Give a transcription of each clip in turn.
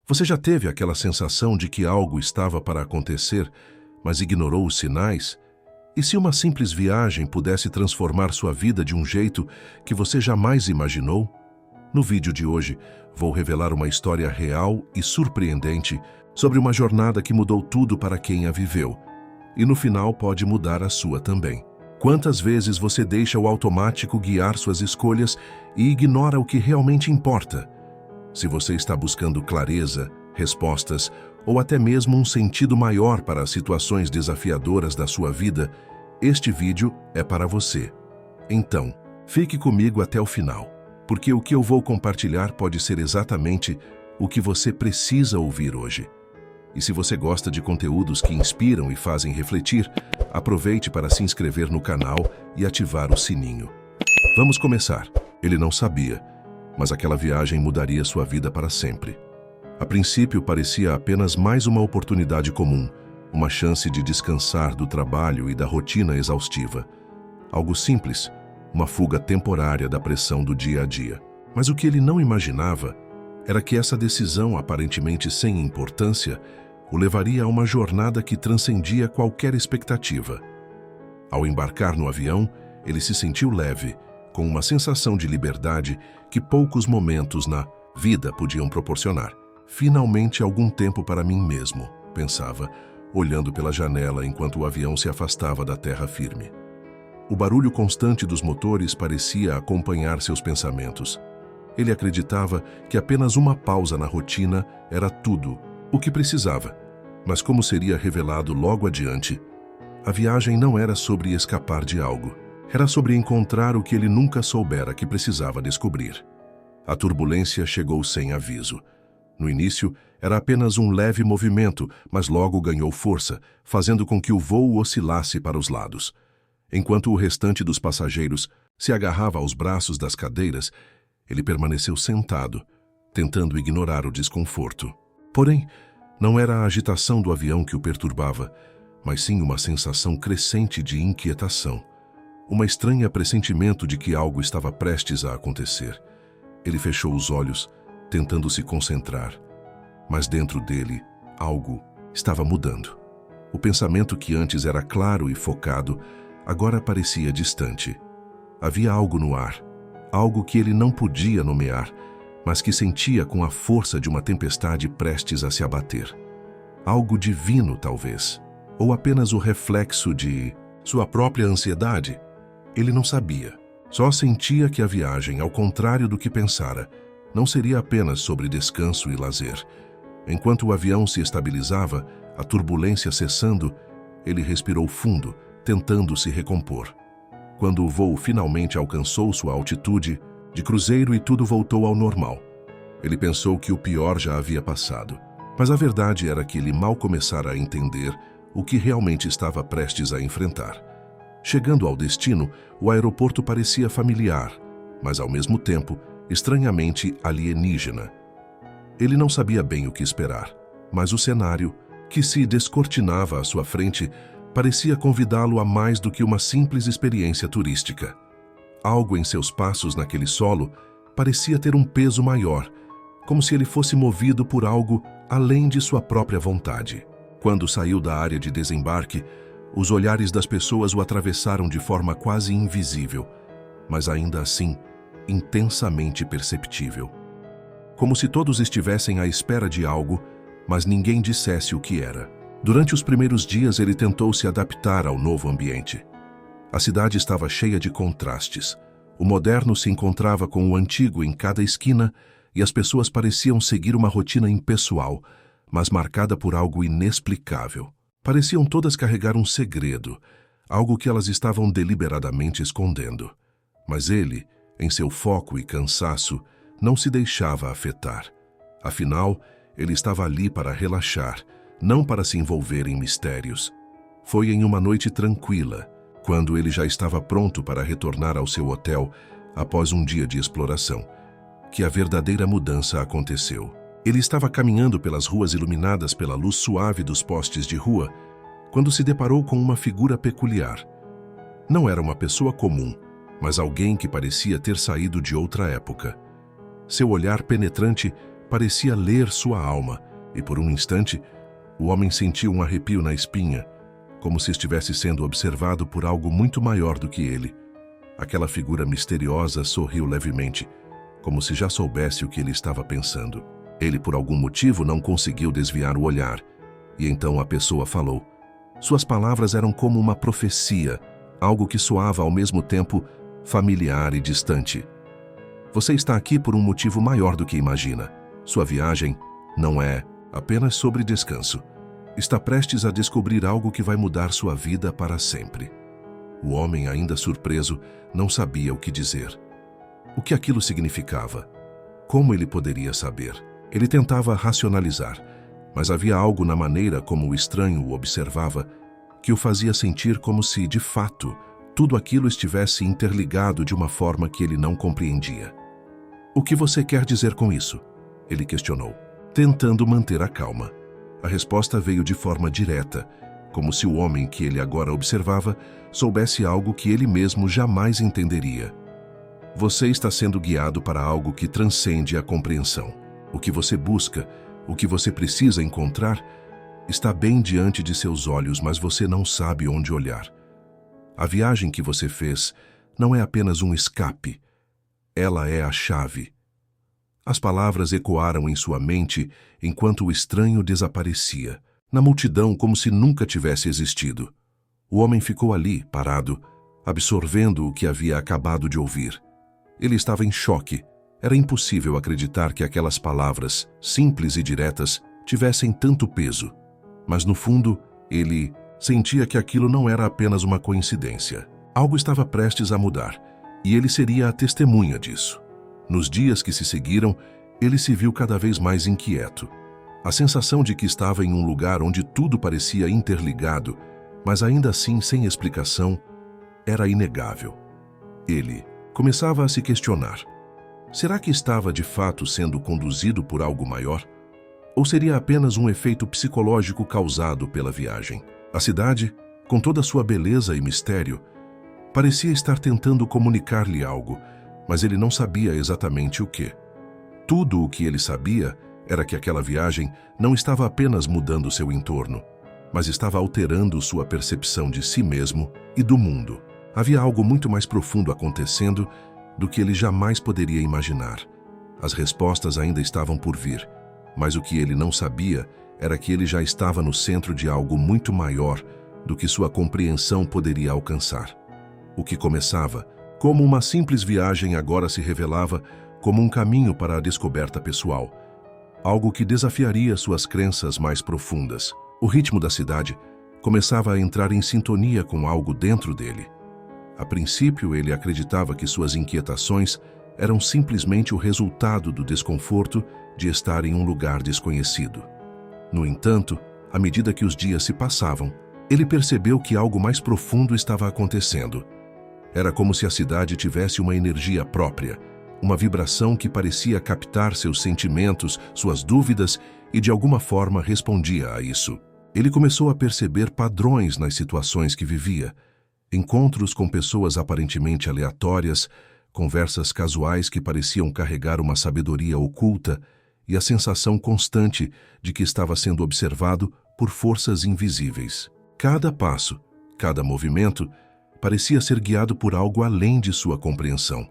Você já teve aquela sensação de que algo estava para acontecer, mas ignorou os sinais? E se uma simples viagem pudesse transformar sua vida de um jeito que você jamais imaginou? No vídeo de hoje, vou revelar uma história real e surpreendente sobre uma jornada que mudou tudo para quem a viveu. E no final pode mudar a sua também. Quantas vezes você deixa o automático guiar suas escolhas e ignora o que realmente importa? Se você está buscando clareza, respostas ou até mesmo um sentido maior para as situações desafiadoras da sua vida, este vídeo é para você. Então, fique comigo até o final, porque o que eu vou compartilhar pode ser exatamente o que você precisa ouvir hoje. E se você gosta de conteúdos que inspiram e fazem refletir, aproveite para se inscrever no canal e ativar o sininho. Vamos começar. Ele não sabia, mas aquela viagem mudaria sua vida para sempre. A princípio parecia apenas mais uma oportunidade comum, uma chance de descansar do trabalho e da rotina exaustiva. Algo simples, uma fuga temporária da pressão do dia a dia. Mas o que ele não imaginava era que essa decisão aparentemente sem importância o levaria a uma jornada que transcendia qualquer expectativa. Ao embarcar no avião, ele se sentiu leve, com uma sensação de liberdade que poucos momentos na vida podiam proporcionar. Finalmente algum tempo para mim mesmo, pensava, olhando pela janela enquanto o avião se afastava da terra firme. O barulho constante dos motores parecia acompanhar seus pensamentos. Ele acreditava que apenas uma pausa na rotina era tudo o que precisava. Mas como seria revelado logo adiante, a viagem não era sobre escapar de algo. Era sobre encontrar o que ele nunca soubera que precisava descobrir. A turbulência chegou sem aviso. No início, era apenas um leve movimento, mas logo ganhou força, fazendo com que o voo oscilasse para os lados. Enquanto o restante dos passageiros se agarrava aos braços das cadeiras, ele permaneceu sentado, tentando ignorar o desconforto. Porém, não era a agitação do avião que o perturbava, mas sim uma sensação crescente de inquietação. Uma estranha pressentimento de que algo estava prestes a acontecer. Ele fechou os olhos, tentando se concentrar. Mas dentro dele, algo estava mudando. O pensamento que antes era claro e focado, agora parecia distante. Havia algo no ar, algo que ele não podia nomear, mas que sentia com a força de uma tempestade prestes a se abater. Algo divino, talvez, ou apenas o reflexo de sua própria ansiedade. Ele não sabia. Só sentia que a viagem, ao contrário do que pensara, não seria apenas sobre descanso e lazer. Enquanto o avião se estabilizava, a turbulência cessando, ele respirou fundo, tentando se recompor. Quando o voo finalmente alcançou sua altitude de cruzeiro e tudo voltou ao normal, ele pensou que o pior já havia passado. Mas a verdade era que ele mal começara a entender o que realmente estava prestes a enfrentar. Chegando ao destino, o aeroporto parecia familiar, mas ao mesmo tempo, estranhamente alienígena. Ele não sabia bem o que esperar, mas o cenário, que se descortinava à sua frente, parecia convidá-lo a mais do que uma simples experiência turística. Algo em seus passos naquele solo parecia ter um peso maior, como se ele fosse movido por algo além de sua própria vontade. Quando saiu da área de desembarque, os olhares das pessoas o atravessaram de forma quase invisível, mas ainda assim, intensamente perceptível. Como se todos estivessem à espera de algo, mas ninguém dissesse o que era. Durante os primeiros dias, ele tentou se adaptar ao novo ambiente. A cidade estava cheia de contrastes. O moderno se encontrava com o antigo em cada esquina e as pessoas pareciam seguir uma rotina impessoal, mas marcada por algo inexplicável. Pareciam todas carregar um segredo, algo que elas estavam deliberadamente escondendo. Mas ele, em seu foco e cansaço, não se deixava afetar. Afinal, ele estava ali para relaxar, não para se envolver em mistérios. Foi em uma noite tranquila, quando ele já estava pronto para retornar ao seu hotel após um dia de exploração, que a verdadeira mudança aconteceu. Ele estava caminhando pelas ruas iluminadas pela luz suave dos postes de rua, quando se deparou com uma figura peculiar. Não era uma pessoa comum, mas alguém que parecia ter saído de outra época. Seu olhar penetrante parecia ler sua alma, e por um instante, o homem sentiu um arrepio na espinha, como se estivesse sendo observado por algo muito maior do que ele. Aquela figura misteriosa sorriu levemente, como se já soubesse o que ele estava pensando. Ele, por algum motivo, não conseguiu desviar o olhar, e então a pessoa falou. Suas palavras eram como uma profecia, algo que soava ao mesmo tempo familiar e distante. Você está aqui por um motivo maior do que imagina. Sua viagem não é apenas sobre descanso. Está prestes a descobrir algo que vai mudar sua vida para sempre. O homem, ainda surpreso, não sabia o que dizer. O que aquilo significava? Como ele poderia saber? Ele tentava racionalizar, mas havia algo na maneira como o estranho o observava que o fazia sentir como se, de fato, tudo aquilo estivesse interligado de uma forma que ele não compreendia. O que você quer dizer com isso? Ele questionou, tentando manter a calma. A resposta veio de forma direta, como se o homem que ele agora observava soubesse algo que ele mesmo jamais entenderia. Você está sendo guiado para algo que transcende a compreensão. O que você busca, o que você precisa encontrar, está bem diante de seus olhos, mas você não sabe onde olhar. A viagem que você fez não é apenas um escape, ela é a chave. As palavras ecoaram em sua mente enquanto o estranho desaparecia, na multidão como se nunca tivesse existido. O homem ficou ali, parado, absorvendo o que havia acabado de ouvir. Ele estava em choque. Era impossível acreditar que aquelas palavras, simples e diretas, tivessem tanto peso. Mas no fundo, ele sentia que aquilo não era apenas uma coincidência. Algo estava prestes a mudar, e ele seria a testemunha disso. Nos dias que se seguiram, ele se viu cada vez mais inquieto. A sensação de que estava em um lugar onde tudo parecia interligado, mas ainda assim sem explicação, era inegável. Ele começava a se questionar. Será que estava de fato sendo conduzido por algo maior? Ou seria apenas um efeito psicológico causado pela viagem? A cidade, com toda sua beleza e mistério, parecia estar tentando comunicar-lhe algo, mas ele não sabia exatamente o que. Tudo o que ele sabia era que aquela viagem não estava apenas mudando seu entorno, mas estava alterando sua percepção de si mesmo e do mundo. Havia algo muito mais profundo acontecendo do que ele jamais poderia imaginar. As respostas ainda estavam por vir, mas o que ele não sabia era que ele já estava no centro de algo muito maior do que sua compreensão poderia alcançar. O que começava como uma simples viagem agora se revelava como um caminho para a descoberta pessoal, algo que desafiaria suas crenças mais profundas. O ritmo da cidade começava a entrar em sintonia com algo dentro dele. A princípio, ele acreditava que suas inquietações eram simplesmente o resultado do desconforto de estar em um lugar desconhecido. No entanto, à medida que os dias se passavam, ele percebeu que algo mais profundo estava acontecendo. Era como se a cidade tivesse uma energia própria, uma vibração que parecia captar seus sentimentos, suas dúvidas e de alguma forma respondia a isso. Ele começou a perceber padrões nas situações que vivia. Encontros com pessoas aparentemente aleatórias, conversas casuais que pareciam carregar uma sabedoria oculta e a sensação constante de que estava sendo observado por forças invisíveis. Cada passo, cada movimento, parecia ser guiado por algo além de sua compreensão.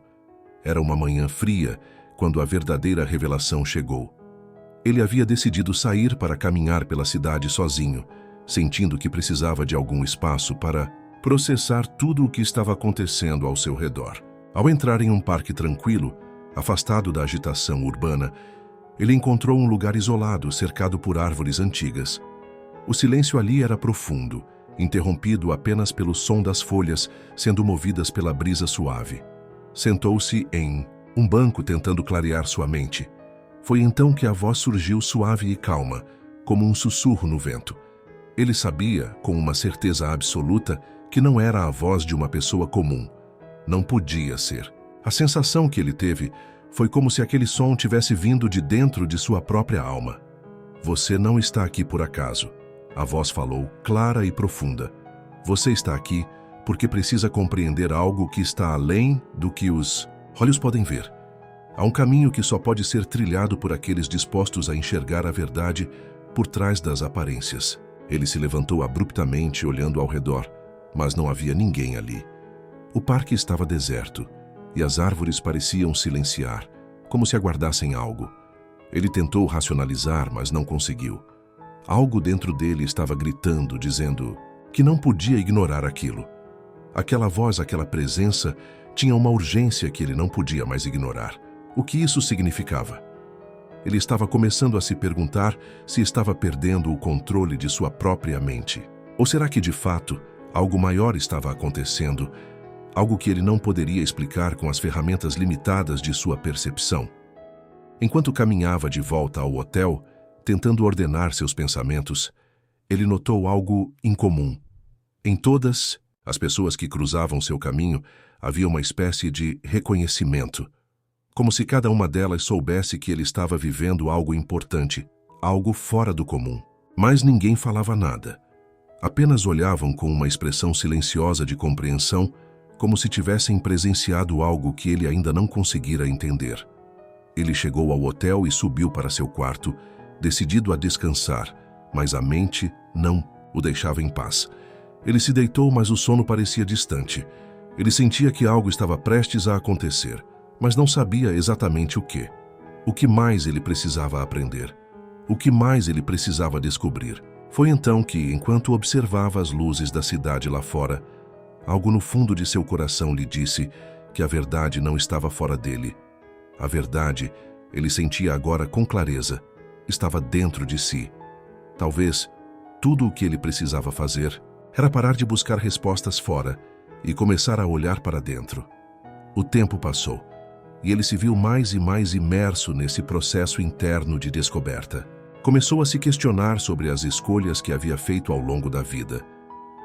Era uma manhã fria quando a verdadeira revelação chegou. Ele havia decidido sair para caminhar pela cidade sozinho, sentindo que precisava de algum espaço para processar tudo o que estava acontecendo ao seu redor. Ao entrar em um parque tranquilo, afastado da agitação urbana, ele encontrou um lugar isolado, cercado por árvores antigas. O silêncio ali era profundo, interrompido apenas pelo som das folhas sendo movidas pela brisa suave. Sentou-se em um banco tentando clarear sua mente. Foi então que a voz surgiu suave e calma, como um sussurro no vento. Ele sabia, com uma certeza absoluta, que não era a voz de uma pessoa comum. Não podia ser. A sensação que ele teve foi como se aquele som tivesse vindo de dentro de sua própria alma. Você não está aqui por acaso. A voz falou, clara e profunda. Você está aqui porque precisa compreender algo que está além do que os olhos podem ver. Há um caminho que só pode ser trilhado por aqueles dispostos a enxergar a verdade por trás das aparências. Ele se levantou abruptamente, olhando ao redor, mas não havia ninguém ali. O parque estava deserto, e as árvores pareciam silenciar, como se aguardassem algo. Ele tentou racionalizar, mas não conseguiu. Algo dentro dele estava gritando, dizendo que não podia ignorar aquilo. Aquela voz, aquela presença, tinha uma urgência que ele não podia mais ignorar. O que isso significava? Ele estava começando a se perguntar se estava perdendo o controle de sua própria mente. Ou será que, de fato, algo maior estava acontecendo, algo que ele não poderia explicar com as ferramentas limitadas de sua percepção? Enquanto caminhava de volta ao hotel, tentando ordenar seus pensamentos, ele notou algo incomum. Em todas as pessoas que cruzavam seu caminho, havia uma espécie de reconhecimento, como se cada uma delas soubesse que ele estava vivendo algo importante, algo fora do comum. Mas ninguém falava nada. Apenas olhavam com uma expressão silenciosa de compreensão, como se tivessem presenciado algo que ele ainda não conseguira entender. Ele chegou ao hotel e subiu para seu quarto, decidido a descansar, mas a mente não o deixava em paz. Ele se deitou, mas o sono parecia distante. Ele sentia que algo estava prestes a acontecer, mas não sabia exatamente o que. O que mais ele precisava aprender? O que mais ele precisava descobrir? Foi então que, enquanto observava as luzes da cidade lá fora, algo no fundo de seu coração lhe disse que a verdade não estava fora dele. A verdade, ele sentia agora com clareza, estava dentro de si. Talvez tudo o que ele precisava fazer era parar de buscar respostas fora e começar a olhar para dentro. O tempo passou, e ele se viu mais e mais imerso nesse processo interno de descoberta. Começou a se questionar sobre as escolhas que havia feito ao longo da vida.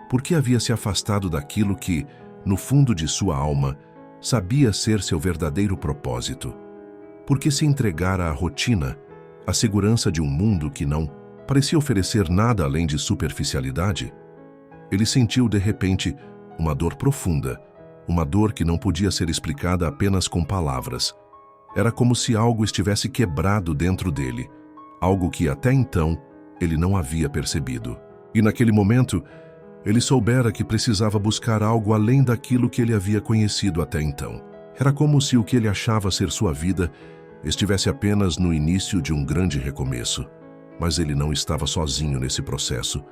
Por que havia se afastado daquilo que, no fundo de sua alma, sabia ser seu verdadeiro propósito? Por que se entregara à rotina, à segurança de um mundo que não parecia oferecer nada além de superficialidade? Ele sentiu, de repente, uma dor profunda, uma dor que não podia ser explicada apenas com palavras. Era como se algo estivesse quebrado dentro dele, algo que até então ele não havia percebido. E naquele momento, ele soubera que precisava buscar algo além daquilo que ele havia conhecido até então. Era como se o que ele achava ser sua vida estivesse apenas no início de um grande recomeço. Mas ele não estava sozinho nesse processo.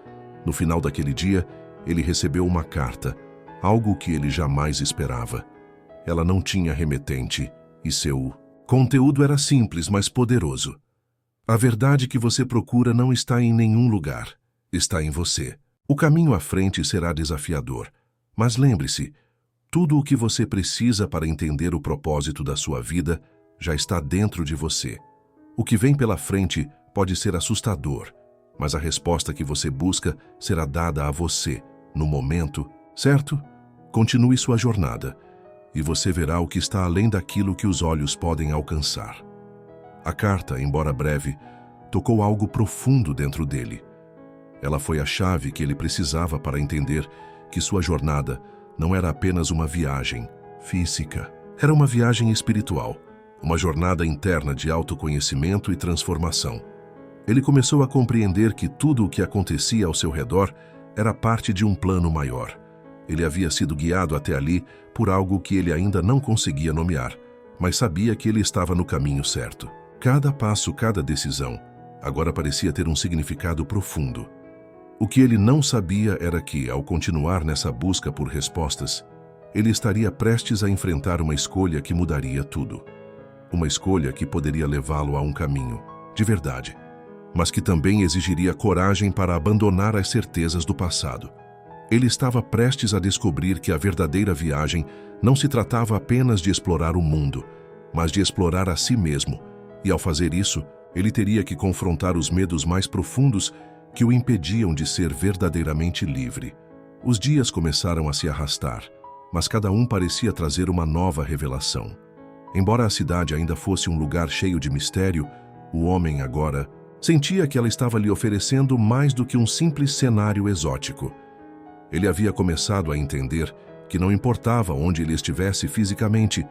No final daquele dia, ele recebeu uma carta, algo que ele jamais esperava. Ela não tinha remetente, e seu conteúdo era simples, mas poderoso. A verdade que você procura não está em nenhum lugar, está em você. O caminho à frente será desafiador, mas lembre-se, tudo o que você precisa para entender o propósito da sua vida já está dentro de você. O que vem pela frente pode ser assustador, mas a resposta que você busca será dada a você, no momento, certo? Continue sua jornada, e você verá o que está além daquilo que os olhos podem alcançar. A carta, embora breve, tocou algo profundo dentro dele. Ela foi a chave que ele precisava para entender que sua jornada não era apenas uma viagem física. Era uma viagem espiritual, uma jornada interna de autoconhecimento e transformação. Ele começou a compreender que tudo o que acontecia ao seu redor era parte de um plano maior. Ele havia sido guiado até ali por algo que ele ainda não conseguia nomear, mas sabia que ele estava no caminho certo. Cada passo, cada decisão, agora parecia ter um significado profundo. O que ele não sabia era que, ao continuar nessa busca por respostas, ele estaria prestes a enfrentar uma escolha que mudaria tudo. Uma escolha que poderia levá-lo a um caminho de verdade, mas que também exigiria coragem para abandonar as certezas do passado. Ele estava prestes a descobrir que a verdadeira viagem não se tratava apenas de explorar o mundo, mas de explorar a si mesmo, e ao fazer isso, ele teria que confrontar os medos mais profundos que o impediam de ser verdadeiramente livre. Os dias começaram a se arrastar, mas cada um parecia trazer uma nova revelação. Embora a cidade ainda fosse um lugar cheio de mistério, o homem agora sentia que ela estava lhe oferecendo mais do que um simples cenário exótico. Ele havia começado a entender que não importava onde ele estivesse fisicamente,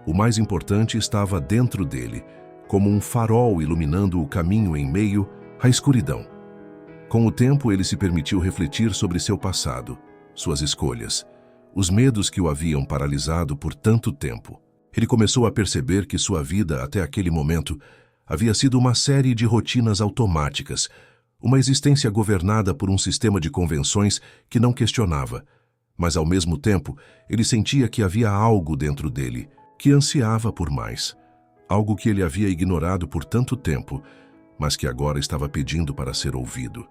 O mais importante estava dentro dele, como um farol iluminando o caminho em meio à escuridão. Com o tempo, ele se permitiu refletir sobre seu passado, suas escolhas, os medos que o haviam paralisado por tanto tempo. Ele começou a perceber que sua vida, até aquele momento, havia sido uma série de rotinas automáticas, uma existência governada por um sistema de convenções que não questionava. Mas, ao mesmo tempo, ele sentia que havia algo dentro dele, que ansiava por mais. Algo que ele havia ignorado por tanto tempo, mas que agora estava pedindo para ser ouvido.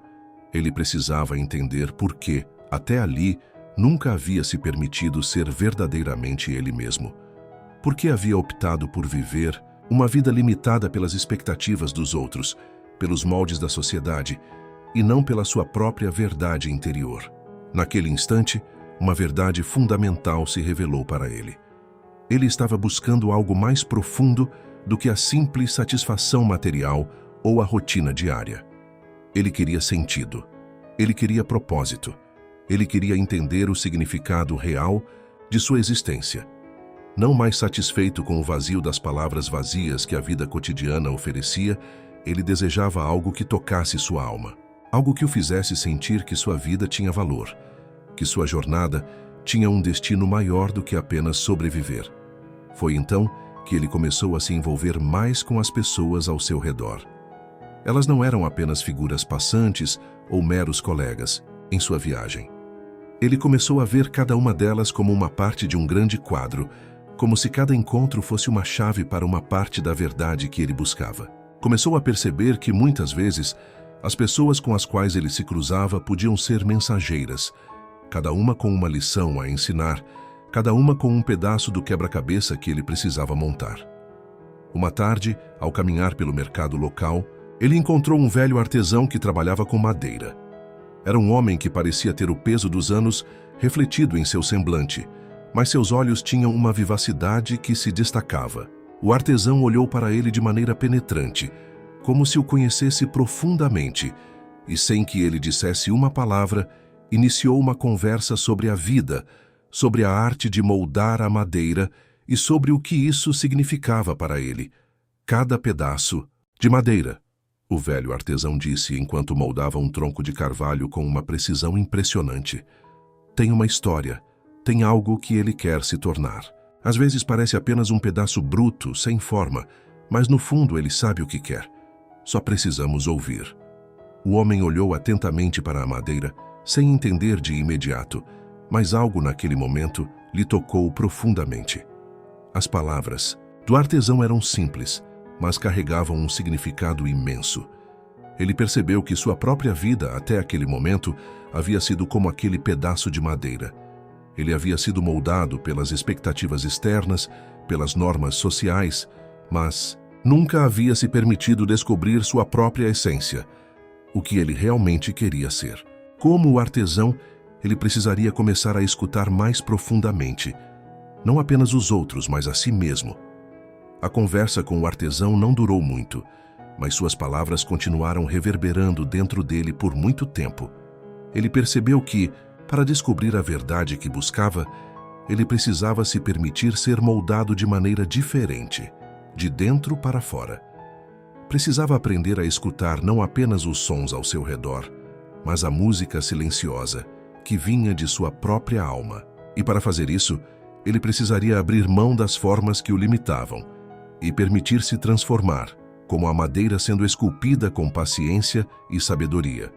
Ele precisava entender por que, até ali, nunca havia se permitido ser verdadeiramente ele mesmo. Por que havia optado por viver uma vida limitada pelas expectativas dos outros, pelos moldes da sociedade, e não pela sua própria verdade interior. Naquele instante, uma verdade fundamental se revelou para ele. Ele estava buscando algo mais profundo do que a simples satisfação material ou a rotina diária. Ele queria sentido. Ele queria propósito. Ele queria entender o significado real de sua existência. Não mais satisfeito com o vazio das palavras vazias que a vida cotidiana oferecia, ele desejava algo que tocasse sua alma. Algo que o fizesse sentir que sua vida tinha valor, que sua jornada tinha um destino maior do que apenas sobreviver. Foi então que ele começou a se envolver mais com as pessoas ao seu redor. Elas não eram apenas figuras passantes ou meros colegas em sua viagem. Ele começou a ver cada uma delas como uma parte de um grande quadro, como se cada encontro fosse uma chave para uma parte da verdade que ele buscava. Começou a perceber que, muitas vezes, as pessoas com as quais ele se cruzava podiam ser mensageiras, cada uma com uma lição a ensinar, cada uma com um pedaço do quebra-cabeça que ele precisava montar. Uma tarde, ao caminhar pelo mercado local, ele encontrou um velho artesão que trabalhava com madeira. Era um homem que parecia ter o peso dos anos refletido em seu semblante, mas seus olhos tinham uma vivacidade que se destacava. O artesão olhou para ele de maneira penetrante, como se o conhecesse profundamente, e sem que ele dissesse uma palavra, iniciou uma conversa sobre a vida, sobre a arte de moldar a madeira e sobre o que isso significava para ele. Cada pedaço de madeira, o velho artesão disse enquanto moldava um tronco de carvalho com uma precisão impressionante. Tem uma história, tem algo que ele quer se tornar. Às vezes parece apenas um pedaço bruto, sem forma, mas no fundo ele sabe o que quer. Só precisamos ouvir. O homem olhou atentamente para a madeira, sem entender de imediato, mas algo naquele momento lhe tocou profundamente. As palavras do artesão eram simples, mas carregavam um significado imenso. Ele percebeu que sua própria vida, até aquele momento, havia sido como aquele pedaço de madeira. Ele havia sido moldado pelas expectativas externas, pelas normas sociais, mas nunca havia se permitido descobrir sua própria essência, o que ele realmente queria ser. Como o artesão, ele precisaria começar a escutar mais profundamente, não apenas os outros, mas a si mesmo. A conversa com o artesão não durou muito, mas suas palavras continuaram reverberando dentro dele por muito tempo. Ele percebeu que, para descobrir a verdade que buscava, ele precisava se permitir ser moldado de maneira diferente, de dentro para fora. Precisava aprender a escutar não apenas os sons ao seu redor, mas a música silenciosa, que vinha de sua própria alma. E para fazer isso, ele precisaria abrir mão das formas que o limitavam e permitir-se transformar, como a madeira sendo esculpida com paciência e sabedoria.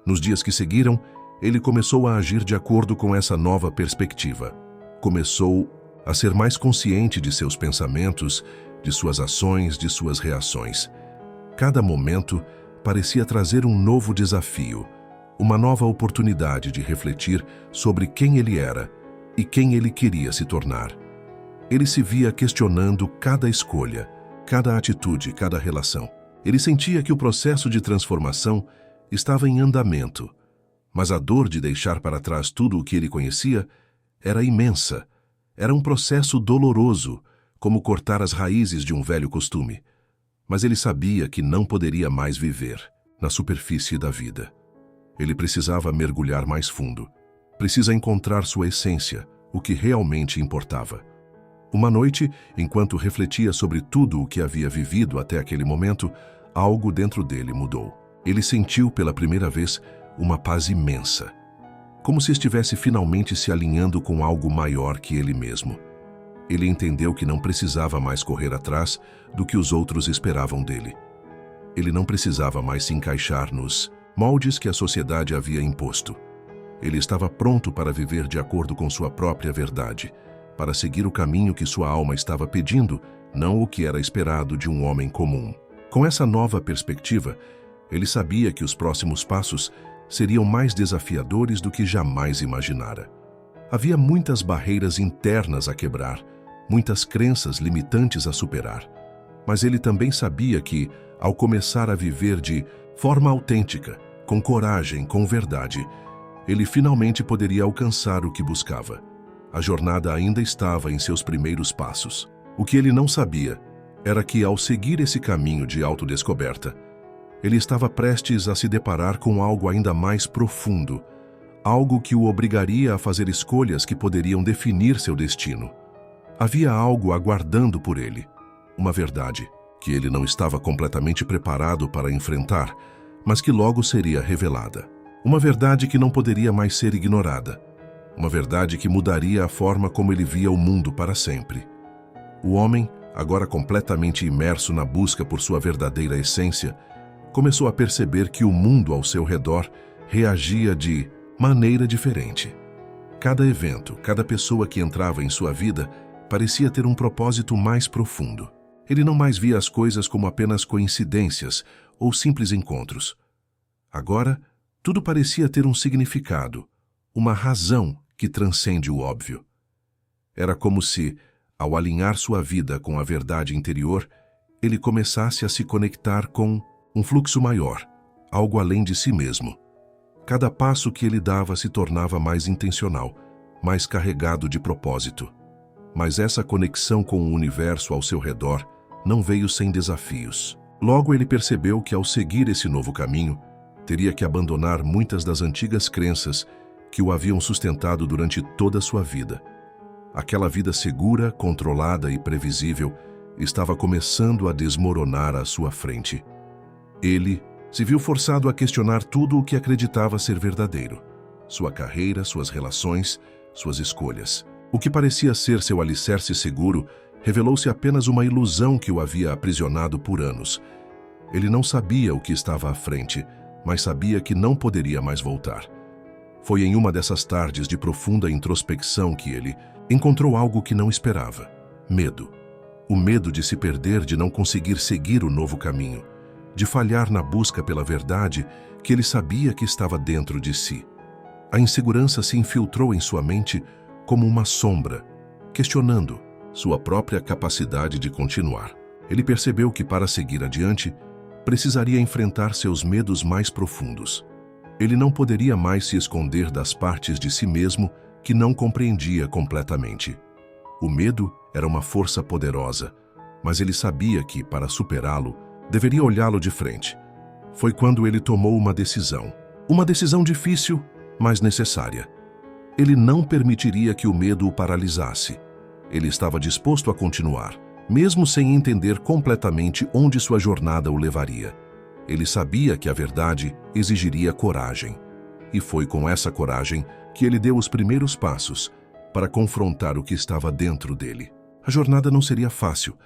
Nos dias que seguiram, ele começou a agir de acordo com essa nova perspectiva. Começou a ser mais consciente de seus pensamentos, de suas ações, de suas reações. Cada momento parecia trazer um novo desafio, uma nova oportunidade de refletir sobre quem ele era e quem ele queria se tornar. Ele se via questionando cada escolha, cada atitude, cada relação. Ele sentia que o processo de transformação estava em andamento, mas a dor de deixar para trás tudo o que ele conhecia era imensa. Era um processo doloroso, como cortar as raízes de um velho costume. Mas ele sabia que não poderia mais viver na superfície da vida. Ele precisava mergulhar mais fundo. Precisa encontrar sua essência, o que realmente importava. Uma noite, enquanto refletia sobre tudo o que havia vivido até aquele momento, algo dentro dele mudou. Ele sentiu pela primeira vez uma paz imensa, como se estivesse finalmente se alinhando com algo maior que ele mesmo. Ele entendeu que não precisava mais correr atrás do que os outros esperavam dele. Ele não precisava mais se encaixar nos moldes que a sociedade havia imposto. Ele estava pronto para viver de acordo com sua própria verdade, para seguir o caminho que sua alma estava pedindo, não o que era esperado de um homem comum. Com essa nova perspectiva, ele sabia que os próximos passos seriam mais desafiadores do que jamais imaginara. Havia muitas barreiras internas a quebrar, muitas crenças limitantes a superar. Mas ele também sabia que, ao começar a viver de forma autêntica, com coragem, com verdade, ele finalmente poderia alcançar o que buscava. A jornada ainda estava em seus primeiros passos. O que ele não sabia era que, ao seguir esse caminho de autodescoberta, ele estava prestes a se deparar com algo ainda mais profundo, algo que o obrigaria a fazer escolhas que poderiam definir seu destino. Havia algo aguardando por ele, uma verdade que ele não estava completamente preparado para enfrentar, mas que logo seria revelada. Uma verdade que não poderia mais ser ignorada. Uma verdade que mudaria a forma como ele via o mundo para sempre. O homem, agora completamente imerso na busca por sua verdadeira essência, começou a perceber que o mundo ao seu redor reagia de maneira diferente. Cada evento, cada pessoa que entrava em sua vida parecia ter um propósito mais profundo. Ele não mais via as coisas como apenas coincidências ou simples encontros. Agora, tudo parecia ter um significado, uma razão que transcende o óbvio. Era como se, ao alinhar sua vida com a verdade interior, ele começasse a se conectar com um fluxo maior, algo além de si mesmo. Cada passo que ele dava se tornava mais intencional, mais carregado de propósito. Mas essa conexão com o universo ao seu redor não veio sem desafios. Logo ele percebeu que, ao seguir esse novo caminho, teria que abandonar muitas das antigas crenças que o haviam sustentado durante toda a sua vida. Aquela vida segura, controlada e previsível estava começando a desmoronar à sua frente. Ele se viu forçado a questionar tudo o que acreditava ser verdadeiro. Sua carreira, suas relações, suas escolhas. O que parecia ser seu alicerce seguro revelou-se apenas uma ilusão que o havia aprisionado por anos. Ele não sabia o que estava à frente, mas sabia que não poderia mais voltar. Foi em uma dessas tardes de profunda introspecção que ele encontrou algo que não esperava: medo. O medo de se perder, de não conseguir seguir o novo caminho, de falhar na busca pela verdade que ele sabia que estava dentro de si. A insegurança se infiltrou em sua mente como uma sombra, questionando sua própria capacidade de continuar. Ele percebeu que, para seguir adiante, precisaria enfrentar seus medos mais profundos. Ele não poderia mais se esconder das partes de si mesmo que não compreendia completamente. O medo era uma força poderosa, mas ele sabia que, para superá-lo, deveria olhá-lo de frente. Foi quando ele tomou uma decisão difícil, mas necessária. Ele não permitiria que o medo o paralisasse. Ele estava disposto a continuar, mesmo sem entender completamente onde sua jornada o levaria. Ele sabia que a verdade exigiria coragem. E foi com essa coragem que ele deu os primeiros passos para confrontar o que estava dentro dele. A jornada não seria fácil,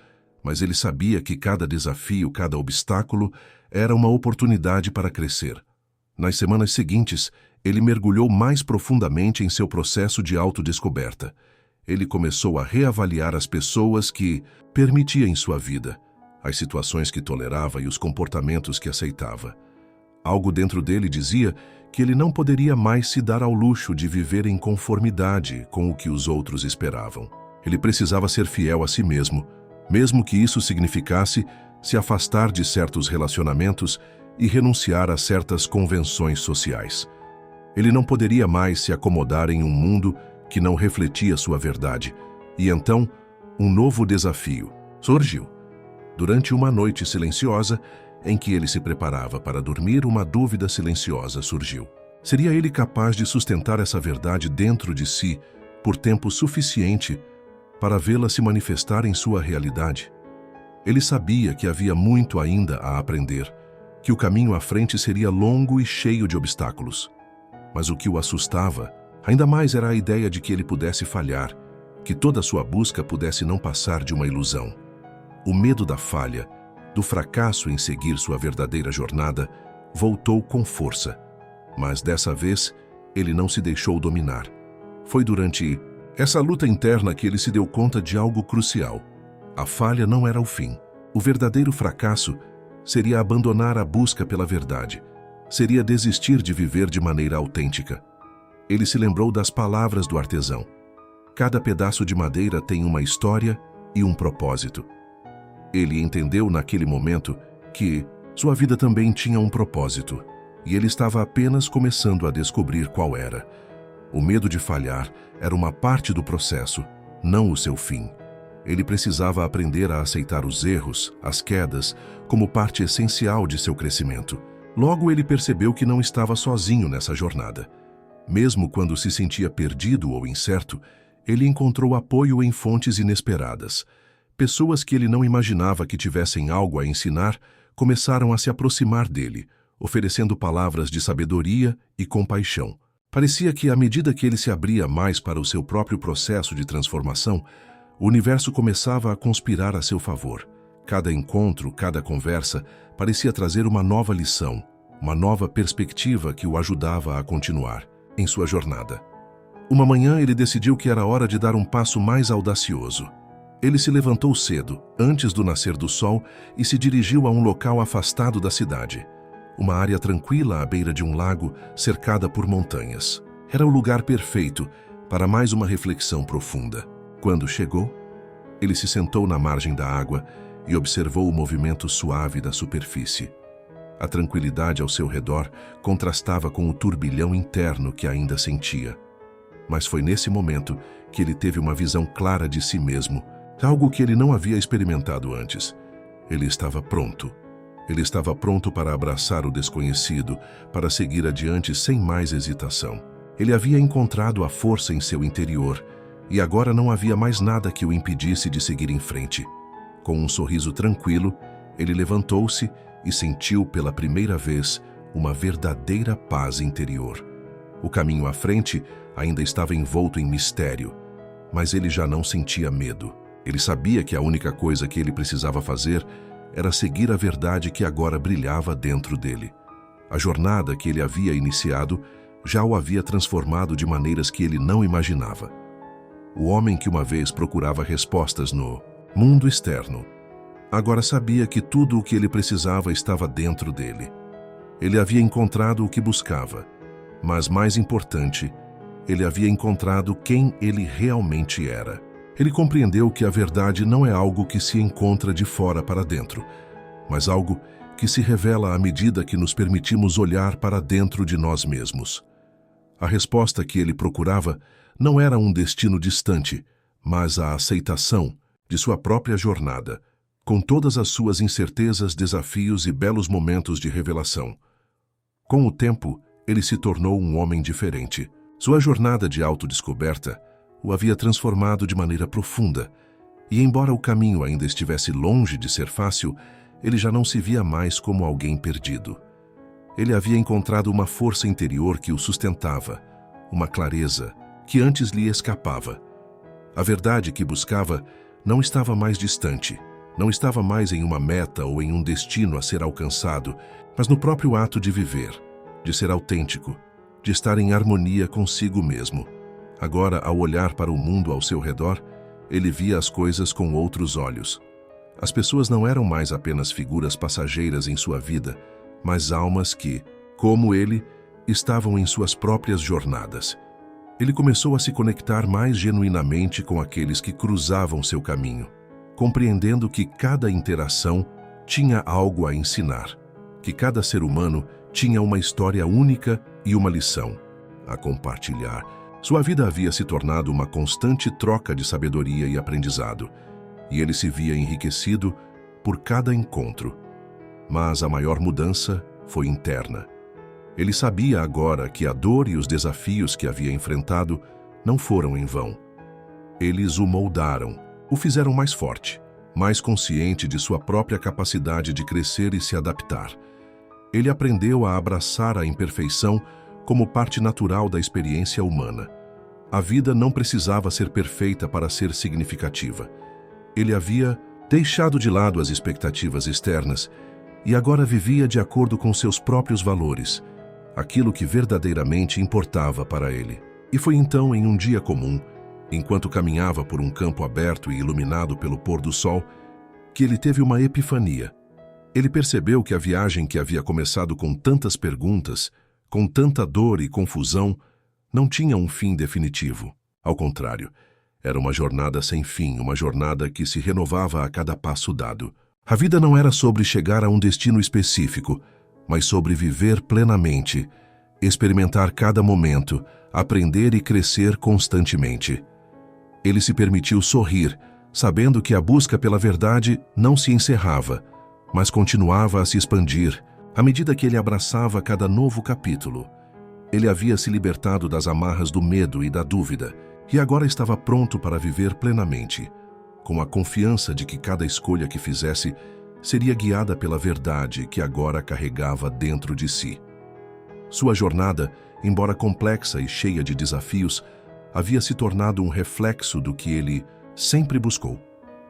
mas ele sabia que cada desafio, cada obstáculo, era uma oportunidade para crescer. Nas semanas seguintes, ele mergulhou mais profundamente em seu processo de autodescoberta. Ele começou a reavaliar as pessoas que permitia em sua vida, as situações que tolerava e os comportamentos que aceitava. Algo dentro dele dizia que ele não poderia mais se dar ao luxo de viver em conformidade com o que os outros esperavam. Ele precisava ser fiel a si mesmo, mesmo que isso significasse se afastar de certos relacionamentos e renunciar a certas convenções sociais. Ele não poderia mais se acomodar em um mundo que não refletia sua verdade. E então, um novo desafio surgiu. Durante uma noite silenciosa, em que ele se preparava para dormir, uma dúvida silenciosa surgiu. Seria ele capaz de sustentar essa verdade dentro de si por tempo suficiente para vê-la se manifestar em sua realidade. Ele sabia que havia muito ainda a aprender, que o caminho à frente seria longo e cheio de obstáculos. Mas o que o assustava ainda mais era a ideia de que ele pudesse falhar, que toda sua busca pudesse não passar de uma ilusão. O medo da falha, do fracasso em seguir sua verdadeira jornada, voltou com força. Mas dessa vez, ele não se deixou dominar. Foi durante essa luta interna que ele se deu conta de algo crucial. A falha não era o fim. O verdadeiro fracasso seria abandonar a busca pela verdade. Seria desistir de viver de maneira autêntica. Ele se lembrou das palavras do artesão. Cada pedaço de madeira tem uma história e um propósito. Ele entendeu naquele momento que sua vida também tinha um propósito, e ele estava apenas começando a descobrir qual era. O medo de falhar era uma parte do processo, não o seu fim. Ele precisava aprender a aceitar os erros, as quedas, como parte essencial de seu crescimento. Logo ele percebeu que não estava sozinho nessa jornada. Mesmo quando se sentia perdido ou incerto, ele encontrou apoio em fontes inesperadas. Pessoas que ele não imaginava que tivessem algo a ensinar começaram a se aproximar dele, oferecendo palavras de sabedoria e compaixão. Parecia que, à medida que ele se abria mais para o seu próprio processo de transformação, o universo começava a conspirar a seu favor. Cada encontro, cada conversa, parecia trazer uma nova lição, uma nova perspectiva que o ajudava a continuar em sua jornada. Uma manhã ele decidiu que era hora de dar um passo mais audacioso. Ele se levantou cedo, antes do nascer do sol, e se dirigiu a um local afastado da cidade. Uma área tranquila à beira de um lago, cercada por montanhas. Era o lugar perfeito para mais uma reflexão profunda. Quando chegou, ele se sentou na margem da água e observou o movimento suave da superfície. A tranquilidade ao seu redor contrastava com o turbilhão interno que ainda sentia. Mas foi nesse momento que ele teve uma visão clara de si mesmo, algo que ele não havia experimentado antes. Ele estava pronto. Ele estava pronto para abraçar o desconhecido, para seguir adiante sem mais hesitação. Ele havia encontrado a força em seu interior, e agora não havia mais nada que o impedisse de seguir em frente. Com um sorriso tranquilo, ele levantou-se e sentiu pela primeira vez uma verdadeira paz interior. O caminho à frente ainda estava envolto em mistério, mas ele já não sentia medo. Ele sabia que a única coisa que ele precisava fazer era seguir a verdade que agora brilhava dentro dele. A jornada que ele havia iniciado já o havia transformado de maneiras que ele não imaginava. O homem que uma vez procurava respostas no mundo externo, agora sabia que tudo o que ele precisava estava dentro dele. Ele havia encontrado o que buscava, mas mais importante, ele havia encontrado quem ele realmente era. Ele compreendeu que a verdade não é algo que se encontra de fora para dentro, mas algo que se revela à medida que nos permitimos olhar para dentro de nós mesmos. A resposta que ele procurava não era um destino distante, mas a aceitação de sua própria jornada, com todas as suas incertezas, desafios e belos momentos de revelação. Com o tempo, ele se tornou um homem diferente. Sua jornada de autodescoberta o havia transformado de maneira profunda, e embora o caminho ainda estivesse longe de ser fácil, ele já não se via mais como alguém perdido. Ele havia encontrado uma força interior que o sustentava, uma clareza que antes lhe escapava. A verdade que buscava não estava mais distante, não estava mais em uma meta ou em um destino a ser alcançado, mas no próprio ato de viver, de ser autêntico, de estar em harmonia consigo mesmo. Agora, ao olhar para o mundo ao seu redor, ele via as coisas com outros olhos. As pessoas não eram mais apenas figuras passageiras em sua vida, mas almas que, como ele, estavam em suas próprias jornadas. Ele começou a se conectar mais genuinamente com aqueles que cruzavam seu caminho, compreendendo que cada interação tinha algo a ensinar, que cada ser humano tinha uma história única e uma lição a compartilhar. Sua vida havia se tornado uma constante troca de sabedoria e aprendizado, e ele se via enriquecido por cada encontro. Mas a maior mudança foi interna. Ele sabia agora que a dor e os desafios que havia enfrentado não foram em vão. Eles o moldaram, o fizeram mais forte, mais consciente de sua própria capacidade de crescer e se adaptar. Ele aprendeu a abraçar a imperfeição como parte natural da experiência humana. A vida não precisava ser perfeita para ser significativa. Ele havia deixado de lado as expectativas externas e agora vivia de acordo com seus próprios valores, aquilo que verdadeiramente importava para ele. E foi então, em um dia comum, enquanto caminhava por um campo aberto e iluminado pelo pôr do sol, que ele teve uma epifania. Ele percebeu que a viagem que havia começado com tantas perguntas, com tanta dor e confusão, não tinha um fim definitivo. Ao contrário, era uma jornada sem fim, uma jornada que se renovava a cada passo dado. A vida não era sobre chegar a um destino específico, mas sobre viver plenamente, experimentar cada momento, aprender e crescer constantemente. Ele se permitiu sorrir, sabendo que a busca pela verdade não se encerrava, mas continuava a se expandir à medida que ele abraçava cada novo capítulo. Ele havia se libertado das amarras do medo e da dúvida, e agora estava pronto para viver plenamente, com a confiança de que cada escolha que fizesse seria guiada pela verdade que agora carregava dentro de si. Sua jornada, embora complexa e cheia de desafios, havia se tornado um reflexo do que ele sempre buscou,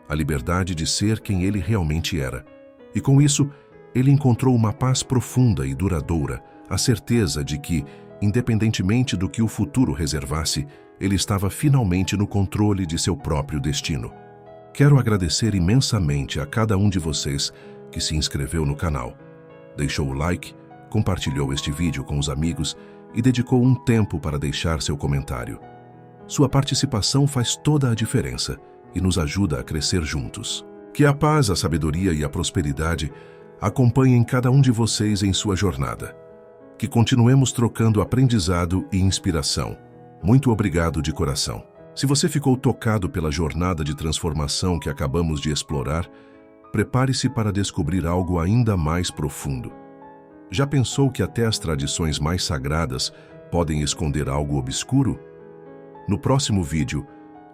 a liberdade de ser quem ele realmente era. E com isso, ele encontrou uma paz profunda e duradoura, a certeza de que, independentemente do que o futuro reservasse, ele estava finalmente no controle de seu próprio destino. Quero agradecer imensamente a cada um de vocês que se inscreveu no canal, deixou o like, compartilhou este vídeo com os amigos e dedicou um tempo para deixar seu comentário. Sua participação faz toda a diferença e nos ajuda a crescer juntos. Que a paz, a sabedoria e a prosperidade acompanhem cada um de vocês em sua jornada. Que continuemos trocando aprendizado e inspiração. Muito obrigado de coração. Se você ficou tocado pela jornada de transformação que acabamos de explorar, prepare-se para descobrir algo ainda mais profundo. Já pensou que até as tradições mais sagradas podem esconder algo obscuro? No próximo vídeo,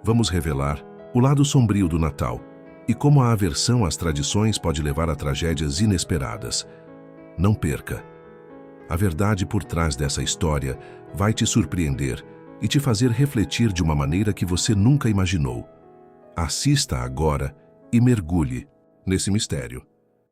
vamos revelar o lado sombrio do Natal e como a aversão às tradições pode levar a tragédias inesperadas. Não perca! A verdade por trás dessa história vai te surpreender e te fazer refletir de uma maneira que você nunca imaginou. Assista agora e mergulhe nesse mistério.